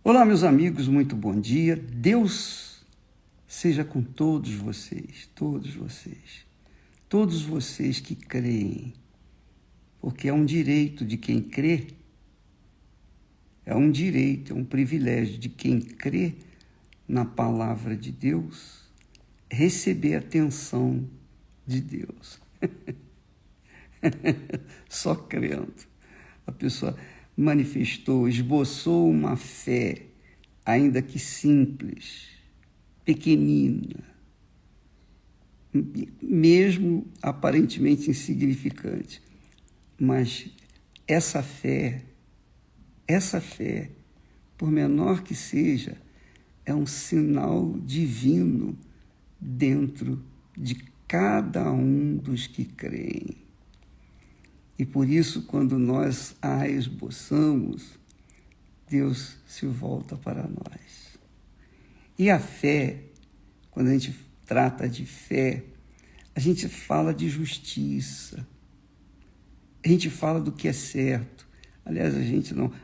Olá, meus amigos, muito bom dia. Deus seja com todos vocês, todos vocês que creem, porque é um direito de quem crê, é um direito, é um privilégio de quem crê na palavra de Deus, receber a atenção de Deus. Só crendo. A pessoa manifestou, esboçou uma fé, ainda que simples, pequenina, mesmo aparentemente insignificante. Mas essa fé, por menor que seja, é um sinal divino dentro de cada um dos que creem. E por isso, quando nós a esboçamos, Deus se volta para nós. E a fé, quando a gente trata de fé, a gente fala de justiça, a gente fala do que é certo. Aliás,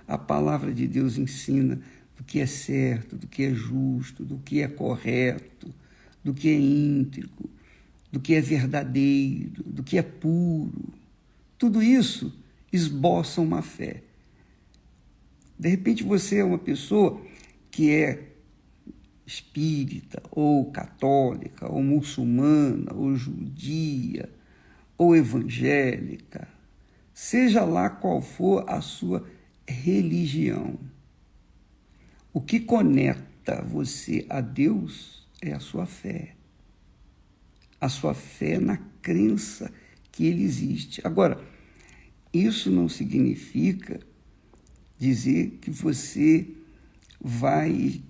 a palavra de Deus ensina do que é certo, do que é justo, do que é correto, do que é íntegro, do que é verdadeiro, do que é puro. Tudo isso esboça uma fé. De repente você é uma pessoa que é espírita, ou católica, ou muçulmana, ou judia, ou evangélica, seja lá qual for a sua religião. O que conecta você a Deus é a sua fé. A sua fé na crença que Ele existe. Agora, isso não significa dizer que você vai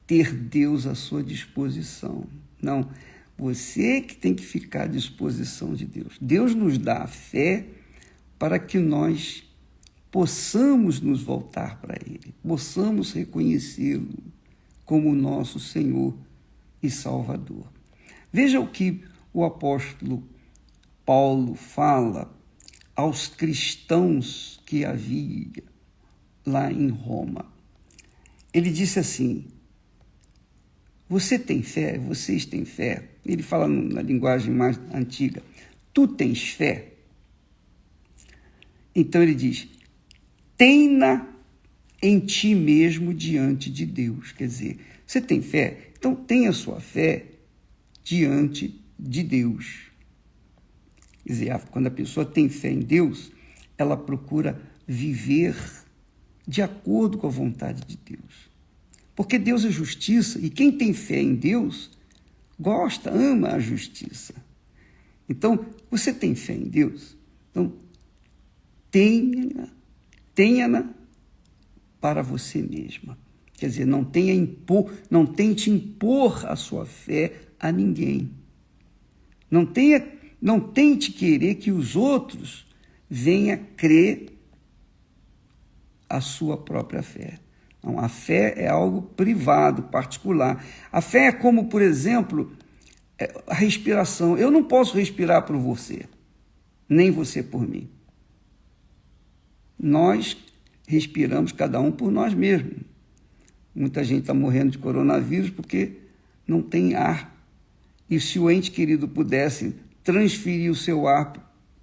ter Deus à sua disposição. Não, você que tem que ficar à disposição de Deus. Deus nos dá a fé para que nós possamos nos voltar para Ele, possamos reconhecê-lo como nosso Senhor e Salvador. Veja o que o apóstolo Paulo fala aos cristãos que havia lá em Roma. Ele disse assim: você tem fé? Vocês têm fé? Ele fala na linguagem mais antiga: tu tens fé? Então ele diz: tem-na em ti mesmo diante de Deus. Quer dizer, você tem fé? Então tenha a sua fé diante de Deus. Quer dizer, quando a pessoa tem fé em Deus, ela procura viver de acordo com a vontade de Deus. Porque Deus é justiça, e quem tem fé em Deus gosta, ama a justiça. Então, você tem fé em Deus? Então, tenha-na para você mesma. Quer dizer, não tente impor a sua fé a ninguém. Não tente querer que os outros venham crer a sua própria fé. Não, a fé é algo privado, particular. A fé é como, por exemplo, a respiração. Eu não posso respirar por você, nem você por mim. Nós respiramos cada um por nós mesmos. Muita gente está morrendo de coronavírus porque não tem ar. E se o ente querido pudesse transferir o seu ar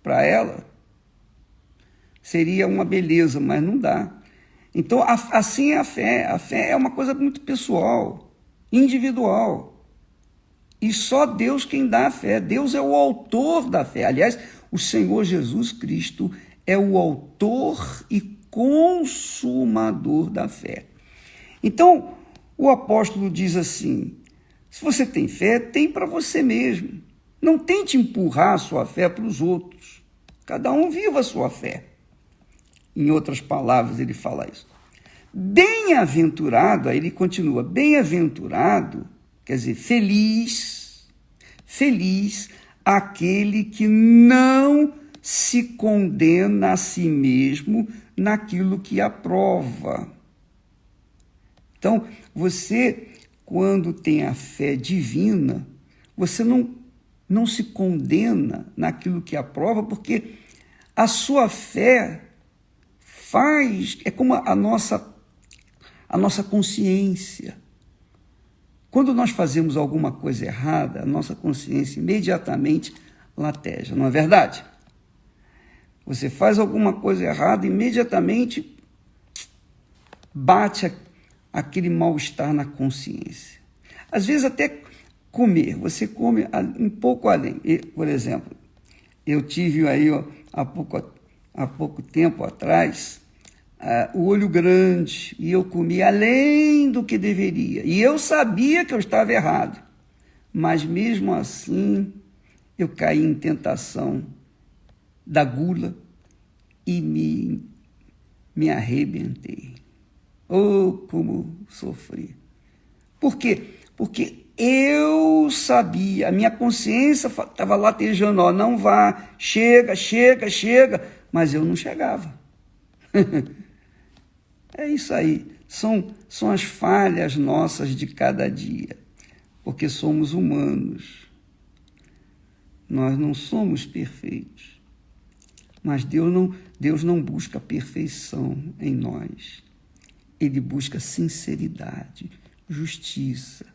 para ela, seria uma beleza, mas não dá. Então, assim é a fé. A fé é uma coisa muito pessoal, individual. E só Deus quem dá a fé. Deus é o autor da fé. Aliás, o Senhor Jesus Cristo é o autor e consumador da fé. Então, o apóstolo diz assim: se você tem fé, tem para você mesmo. Não tente empurrar a sua fé para os outros. Cada um viva a sua fé. Em outras palavras, ele fala isso. Bem-aventurado, aí ele continua, bem-aventurado, quer dizer, feliz aquele que não se condena a si mesmo naquilo que aprova. Então, você, quando tem a fé divina, você não se condena naquilo que aprova, porque a sua fé é como a nossa a nossa consciência. Quando nós fazemos alguma coisa errada, a nossa consciência imediatamente lateja, não é verdade? Você faz alguma coisa errada, imediatamente bate aquele mal-estar na consciência. Às vezes até comer, você come um pouco além. Por exemplo, eu tive aí há pouco tempo atrás o olho grande e eu comi além do que deveria. E eu sabia que eu estava errado, mas mesmo assim eu caí em tentação da gula e me arrebentei. Oh, como sofri. Por quê? Porque eu sabia, a minha consciência estava latejando, ó, não vá, chega, mas eu não chegava. É isso aí, são as falhas nossas de cada dia, porque somos humanos. Nós não somos perfeitos, mas Deus não busca perfeição em nós. Ele busca sinceridade, justiça.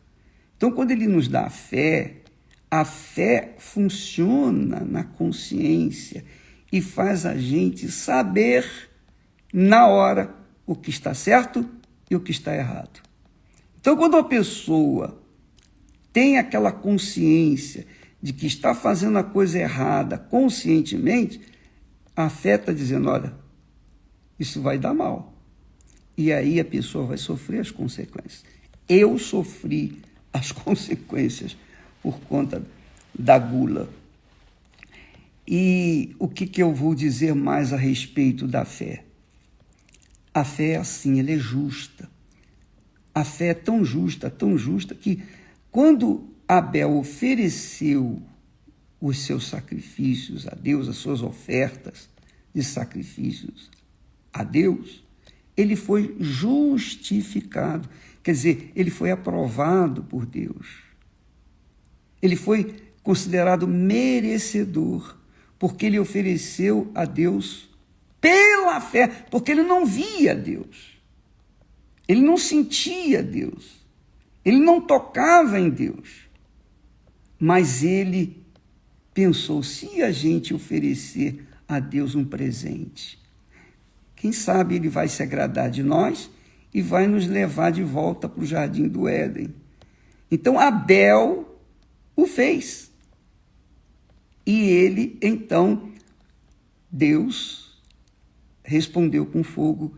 Então, quando Ele nos dá a fé funciona na consciência e faz a gente saber na hora o que está certo e o que está errado. Então, quando a pessoa tem aquela consciência de que está fazendo a coisa errada conscientemente, a fé está dizendo, olha, isso vai dar mal. E aí a pessoa vai sofrer as consequências. Eu sofri as consequências por conta da gula. E o que eu vou dizer mais a respeito da fé? A fé é assim, ela é justa. A fé é tão justa, que quando Abel ofereceu os seus sacrifícios a Deus, as suas ofertas de sacrifícios a Deus, ele foi justificado. Quer dizer, ele foi aprovado por Deus. Ele foi considerado merecedor, porque ele ofereceu a Deus pela fé, porque ele não via Deus. Ele não sentia Deus. Ele não tocava em Deus. Mas ele pensou, se a gente oferecer a Deus um presente, quem sabe ele vai se agradar de nós e vai nos levar de volta para o Jardim do Éden. Então Abel o fez. E ele, então, Deus respondeu com fogo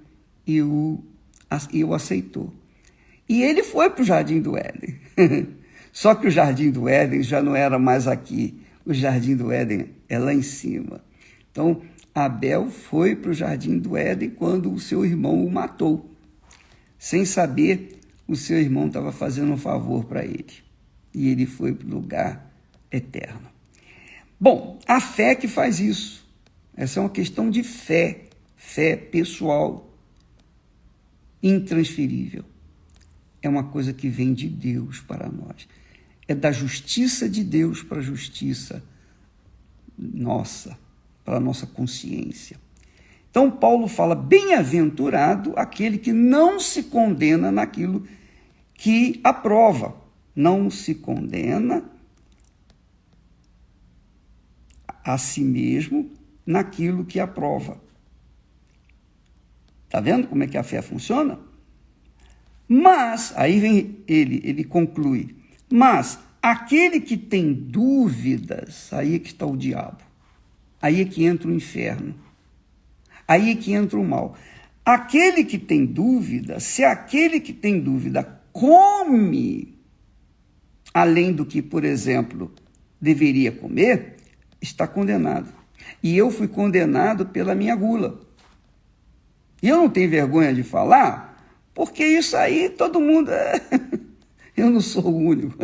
e o aceitou. E ele foi para o Jardim do Éden. Só que o Jardim do Éden já não era mais aqui. O Jardim do Éden é lá em cima. Então, Abel foi para o Jardim do Éden quando o seu irmão o matou. Sem saber, o seu irmão estava fazendo um favor para ele. E ele foi para o lugar eterno. Bom, a fé que faz isso. Essa é uma questão de fé. Fé pessoal, intransferível. É uma coisa que vem de Deus para nós. É da justiça de Deus para a justiça nossa, para a nossa consciência. Então, Paulo fala, bem-aventurado aquele que não se condena naquilo que aprova. Não se condena a si mesmo naquilo que aprova. Está vendo como é que a fé funciona? Mas, aí vem ele conclui, mas aquele que tem dúvidas, aí é que está o diabo, aí é que entra o inferno, aí é que entra o mal. Aquele que tem dúvida, se aquele que tem dúvida come além do que, por exemplo, deveria comer, está condenado. E eu fui condenado pela minha gula. E eu não tenho vergonha de falar, porque isso aí todo mundo... Eu não sou o único.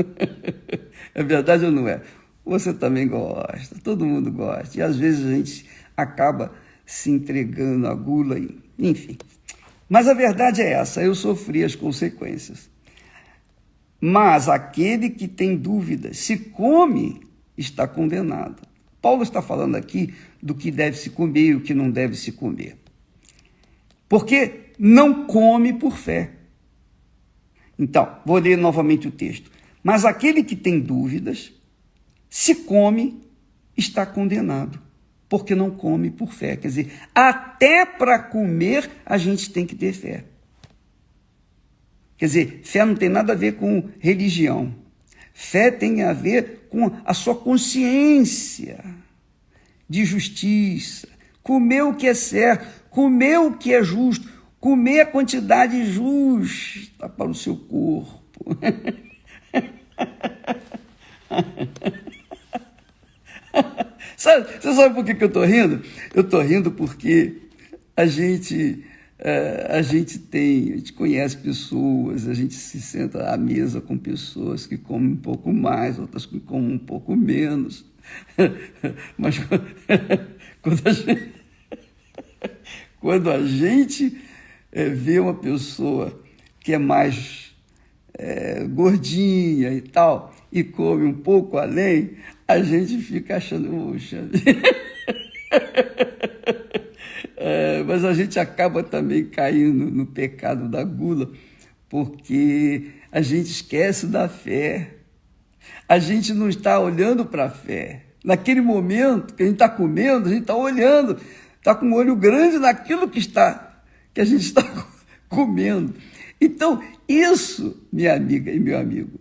É verdade ou não é? Você também gosta, todo mundo gosta. E às vezes a gente acaba se entregando à gula, enfim. Mas a verdade é essa, eu sofri as consequências. Mas aquele que tem dúvidas, se come, está condenado. Paulo está falando aqui do que deve se comer e o que não deve se comer. Porque não come por fé. Então, vou ler novamente o texto. Mas aquele que tem dúvidas, se come, está condenado, porque não come por fé. Quer dizer, até para comer a gente tem que ter fé. Quer dizer, fé não tem nada a ver com religião. Fé tem a ver com a sua consciência de justiça. Comer o que é certo, comer o que é justo, comer a quantidade justa para o seu corpo. Você sabe por que eu estou rindo? Eu estou rindo porque a gente conhece pessoas, a gente se senta à mesa com pessoas que comem um pouco mais, outras que comem um pouco menos. Mas quando a gente vê uma pessoa que é mais gordinha e tal, e come um pouco além, a gente fica achando, puxa, mas a gente acaba também caindo no pecado da gula, porque a gente esquece da fé. A gente não está olhando para a fé. Naquele momento que a gente está comendo, a gente está olhando, está com um olho grande naquilo que a gente está comendo. Então, isso, minha amiga e meu amigo,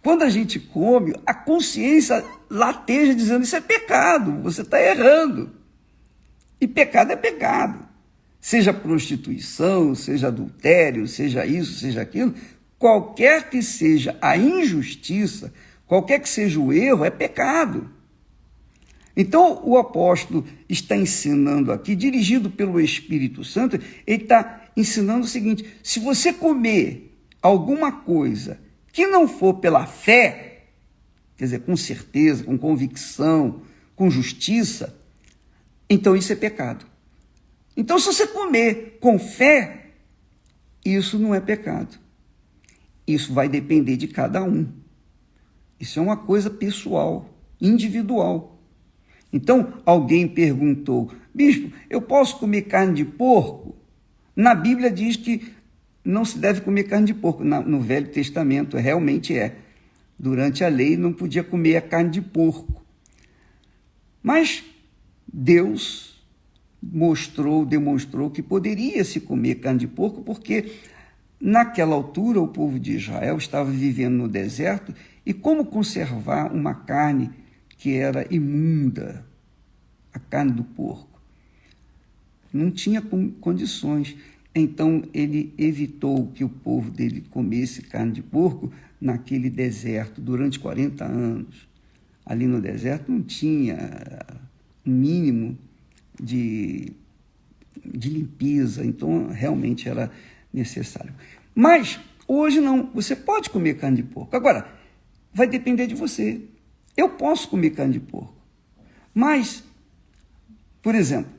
quando a gente come, a consciência lateja dizendo, isso é pecado, você está errando. E pecado é pecado. Seja prostituição, seja adultério, seja isso, seja aquilo, qualquer que seja a injustiça, qualquer que seja o erro, é pecado. Então, o apóstolo está ensinando aqui, dirigido pelo Espírito Santo, ele está ensinando o seguinte, se você comer alguma coisa que não for pela fé, quer dizer, com certeza, com convicção, com justiça, então isso é pecado. Então, se você comer com fé, isso não é pecado. Isso vai depender de cada um. Isso é uma coisa pessoal, individual. Então, alguém perguntou, bispo, eu posso comer carne de porco? Na Bíblia diz que não se deve comer carne de porco. No Velho Testamento realmente é. Durante a lei não podia comer a carne de porco. Mas Deus demonstrou que poderia se comer carne de porco, porque naquela altura o povo de Israel estava vivendo no deserto, e como conservar uma carne que era imunda, a carne do porco? Não tinha condições. Então ele evitou que o povo dele comesse carne de porco naquele deserto durante 40 anos. Ali no deserto não tinha um mínimo de limpeza, então realmente era necessário. Mas hoje não, você pode comer carne de porco. Agora, vai depender de você. Eu posso comer carne de porco, mas, por exemplo,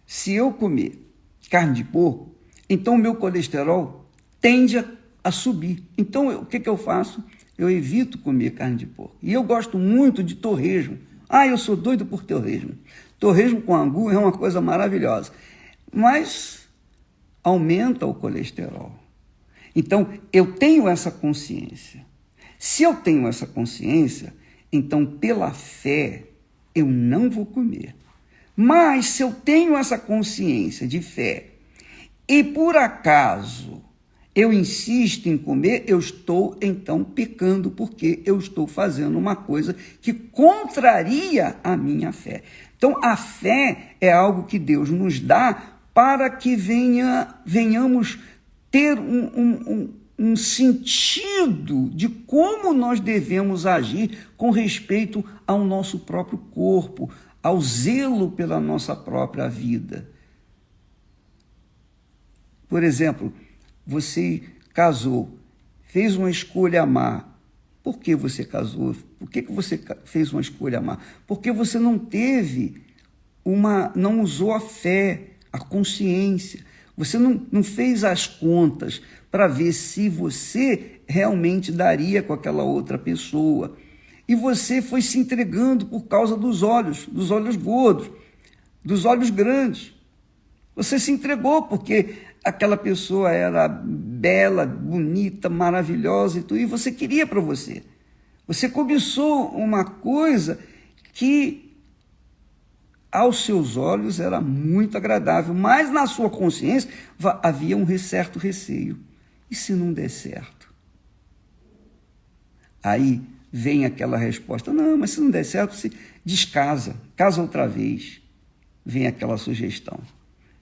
se eu comer carne de porco, então o meu colesterol tende a subir. Então, o que eu faço? Eu evito comer carne de porco. E eu gosto muito de torresmo. Eu sou doido por torresmo. Torresmo com angu é uma coisa maravilhosa, mas aumenta o colesterol. Então, eu tenho essa consciência. Se eu tenho essa consciência, então, pela fé, eu não vou comer. Mas, se eu tenho essa consciência de fé, e por acaso eu insisto em comer, eu estou, então, pecando, porque eu estou fazendo uma coisa que contraria a minha fé. Então, a fé é algo que Deus nos dá para que venhamos ter um sentido de como nós devemos agir com respeito ao nosso próprio corpo, ao zelo pela nossa própria vida. Por exemplo, você casou, fez uma escolha a amar. Por que você casou? Por que você fez uma escolha a amar? Porque você não usou a fé, a consciência. Você não fez as contas para ver se você realmente daria com aquela outra pessoa. E você foi se entregando por causa dos olhos gordos, dos olhos grandes. Você se entregou porque aquela pessoa era bela, bonita, maravilhosa, e você queria para você. Você cobiçou uma coisa que aos seus olhos era muito agradável, mas na sua consciência havia um certo receio. E se não der certo? Aí vem aquela resposta: não, mas se não der certo, se descasa, casa outra vez. Vem aquela sugestão.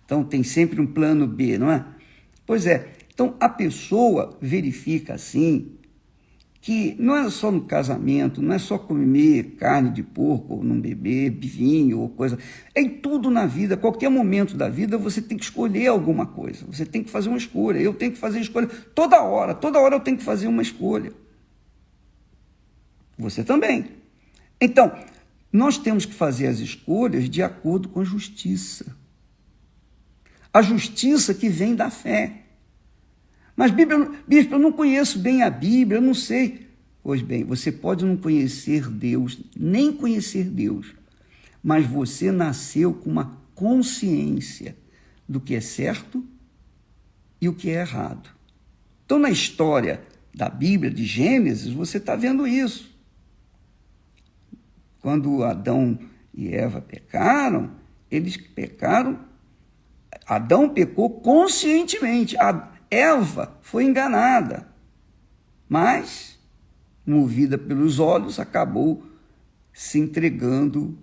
Então tem sempre um plano B, não é? Pois é, então a pessoa verifica assim, que não é só no casamento, não é só comer carne de porco, ou não beber vinho, ou coisa. É em tudo na vida, qualquer momento da vida você tem que escolher alguma coisa, você tem que fazer uma escolha, eu tenho que fazer escolha toda hora eu tenho que fazer uma escolha. Você também. Então, nós temos que fazer as escolhas de acordo com a justiça. A justiça que vem da fé. Mas, bispo, eu não conheço bem a Bíblia, eu não sei. Pois bem, você pode não conhecer Deus, nem conhecer Deus, mas você nasceu com uma consciência do que é certo e o que é errado. Então, na história da Bíblia, de Gênesis, você está vendo isso. Quando Adão e Eva pecaram, eles pecaram, Adão pecou conscientemente, Eva foi enganada, mas, movida pelos olhos, acabou se entregando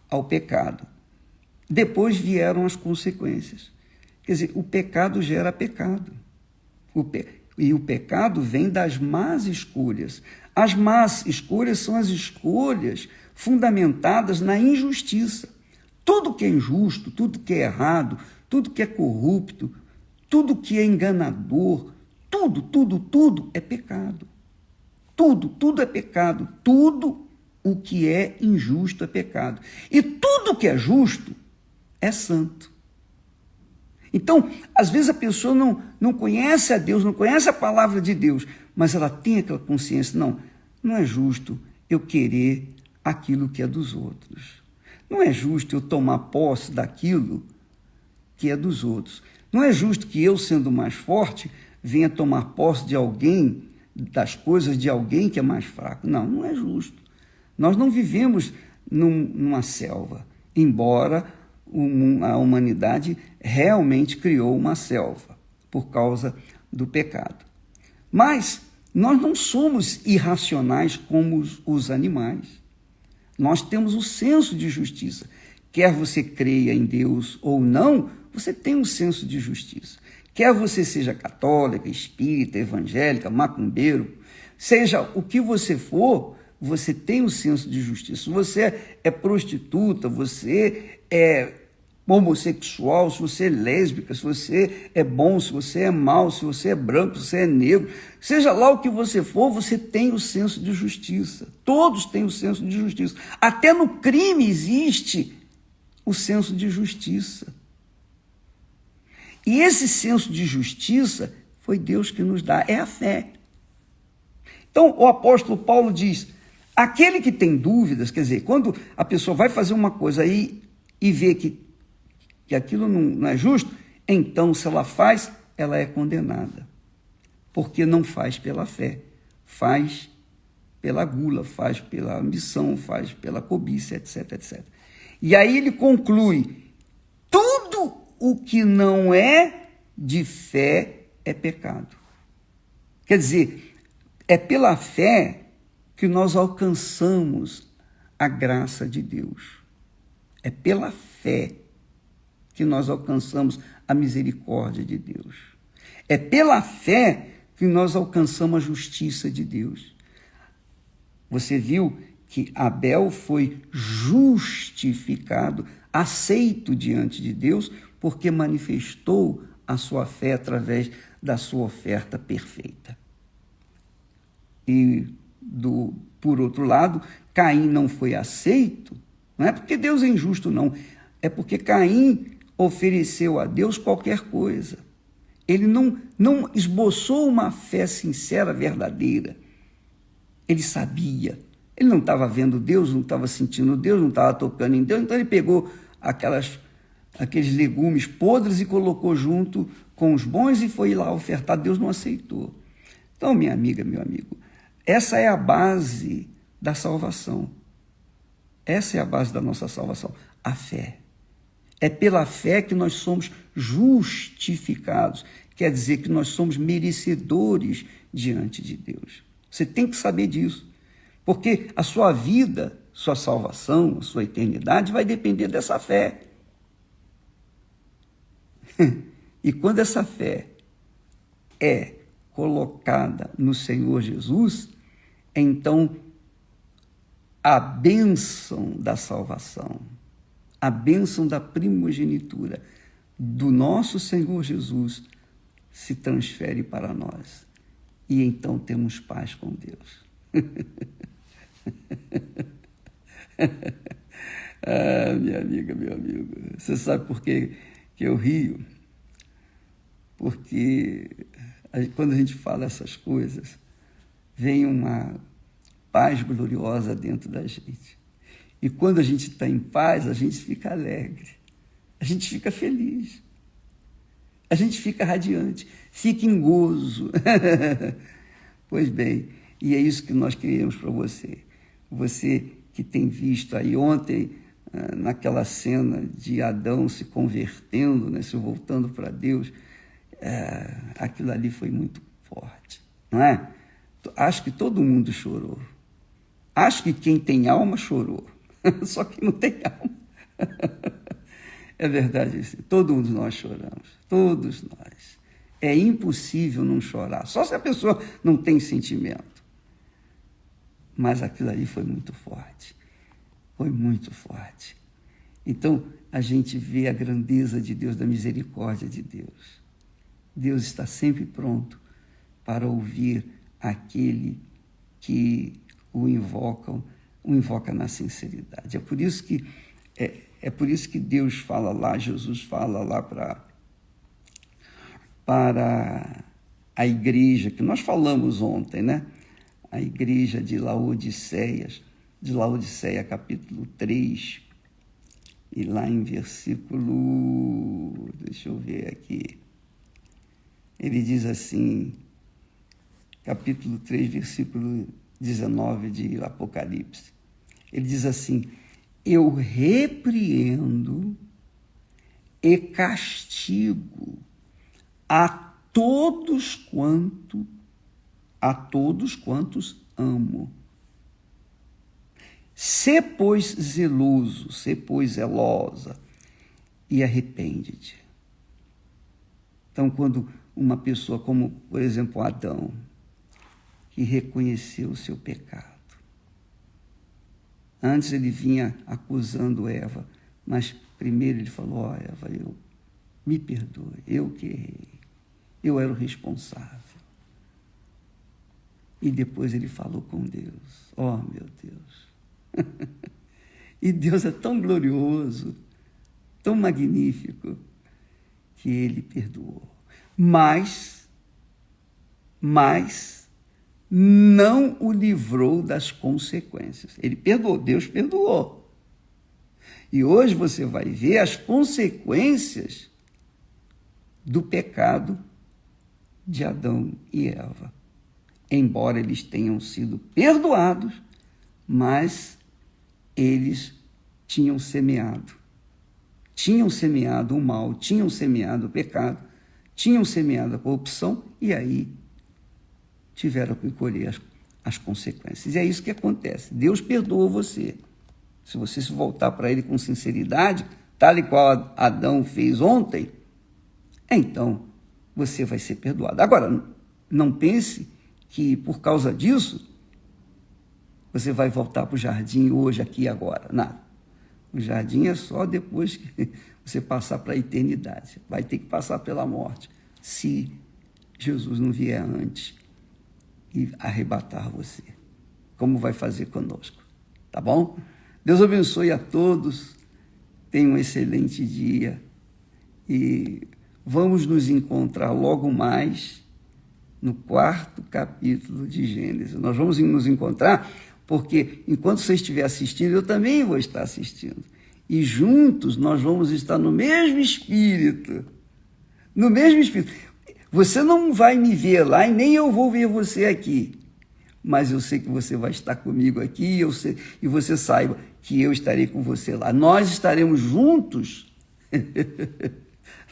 ao pecado. Depois vieram as consequências. Quer dizer, o pecado gera pecado. E o pecado vem das más escolhas. As más escolhas são as escolhas fundamentadas na injustiça. Tudo que é injusto, tudo que é errado, tudo que é corrupto, tudo que é enganador, tudo é pecado. Tudo é pecado. Tudo o que é injusto é pecado. E tudo que é justo é santo. Então, às vezes a pessoa não conhece a Deus, não conhece a palavra de Deus, mas ela tem aquela consciência: não é justo eu querer aquilo que é dos outros. Não é justo eu tomar posse daquilo que é dos outros. Não é justo que eu, sendo mais forte, venha tomar posse de alguém, das coisas de alguém que é mais fraco. Não é justo. Nós não vivemos numa selva, embora a humanidade realmente criou uma selva por causa do pecado. Mas nós não somos irracionais como os animais. Nós temos o senso de justiça. Quer você creia em Deus ou não, você tem um senso de justiça. Quer você seja católica, espírita, evangélica, macumbeiro, seja o que você for, você tem um senso de justiça. Se você é prostituta, você é homossexual, se você é lésbica, se você é bom, se você é mau, se você é branco, se você é negro, seja lá o que você for, você tem o senso de justiça. Todos têm o senso de justiça. Até no crime existe o senso de justiça. E esse senso de justiça foi Deus que nos dá, é a fé. Então, o apóstolo Paulo diz: aquele que tem dúvidas, quer dizer, quando a pessoa vai fazer uma coisa aí e vê que aquilo não é justo, então, se ela faz, ela é condenada. Porque não faz pela fé, faz pela gula, faz pela ambição, faz pela cobiça, etc, etc. E aí ele conclui: tudo o que não é de fé é pecado. Quer dizer, é pela fé que nós alcançamos a graça de Deus. É pela fé que nós alcançamos a misericórdia de Deus. É pela fé que nós alcançamos a justiça de Deus. Você viu que Abel foi justificado, aceito diante de Deus, porque manifestou a sua fé através da sua oferta perfeita. E, por outro lado, Caim não foi aceito, não é porque Deus é injusto, não, é porque Caim ofereceu a Deus qualquer coisa. Ele não esboçou uma fé sincera, verdadeira. Ele sabia. Ele não estava vendo Deus, não estava sentindo Deus, não estava tocando em Deus. Então ele pegou aqueles legumes podres e colocou junto com os bons e foi lá ofertar, Deus não aceitou. Então, minha amiga, meu amigo, essa é a base da salvação. Essa é a base da nossa salvação, a fé. É pela fé que nós somos justificados. Quer dizer que nós somos merecedores diante de Deus. Você tem que saber disso. Porque a sua vida, sua salvação, a sua eternidade vai depender dessa fé. E quando essa fé é colocada no Senhor Jesus, então a bênção da salvação, a bênção da primogenitura do nosso Senhor Jesus se transfere para nós. E então temos paz com Deus. Minha amiga, meu amigo, você sabe por que eu rio? Porque quando a gente fala essas coisas, vem uma paz gloriosa dentro da gente. E quando a gente está em paz, a gente fica alegre, a gente fica feliz, a gente fica radiante, fica em gozo. Pois bem, e é isso que nós queremos para você. Você que tem visto aí ontem, naquela cena de Adão se convertendo, né, se voltando para Deus, aquilo ali foi muito forte, não é? Acho que todo mundo chorou. Acho que quem tem alma chorou. Só que não tem alma. É verdade isso. Todos nós choramos. Todos nós. É impossível não chorar. Só se a pessoa não tem sentimento. Mas aquilo ali foi muito forte. Foi muito forte. Então, a gente vê a grandeza de Deus, da misericórdia de Deus. Deus está sempre pronto para ouvir aquele que o invoca na sinceridade. É por isso que Deus fala lá, Jesus fala lá para a igreja, que nós falamos ontem, né? A igreja de Laodiceia, capítulo 3, e lá em versículo, deixa eu ver aqui, ele diz assim, capítulo 3, versículo 19 de Apocalipse. Ele diz assim: eu repreendo e castigo a todos quantos amo. Sê, pois, zeloso, sê, pois, zelosa, e arrepende-te. Então, quando uma pessoa como, por exemplo, Adão, que reconheceu o seu pecado. Antes ele vinha acusando Eva, mas primeiro ele falou: Eva, me perdoe, eu que errei, eu era o responsável. E depois ele falou com Deus: meu Deus. E Deus é tão glorioso, tão magnífico, que ele perdoou. Mas não o livrou das consequências. Ele perdoou, Deus perdoou. E hoje você vai ver as consequências do pecado de Adão e Eva. Embora eles tenham sido perdoados, mas eles tinham semeado o mal, tinham semeado o pecado, tinham semeado a corrupção, e aí tiveram que colher as consequências. E é isso que acontece. Deus perdoa você. Se você se voltar para Ele com sinceridade, tal e qual Adão fez ontem, então você vai ser perdoado. Agora, não pense que por causa disso você vai voltar para o jardim hoje, aqui e agora. Nada. O jardim é só depois que você passar para a eternidade. Vai ter que passar pela morte, se Jesus não vier antes e arrebatar você, como vai fazer conosco, tá bom? Deus abençoe a todos, tenham um excelente dia e vamos nos encontrar logo mais no 4º capítulo de Gênesis. Nós vamos nos encontrar porque enquanto você estiver assistindo, eu também vou estar assistindo. E juntos nós vamos estar no mesmo espírito, No mesmo Espírito. Você não vai me ver lá e nem eu vou ver você aqui. Mas eu sei que você vai estar comigo aqui e você saiba que eu estarei com você lá. Nós estaremos juntos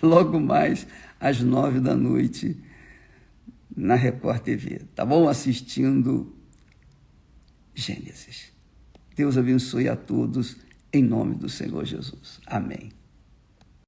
logo mais às 9 da noite na Record TV, tá bom? Assistindo Gênesis. Deus abençoe a todos em nome do Senhor Jesus. Amém.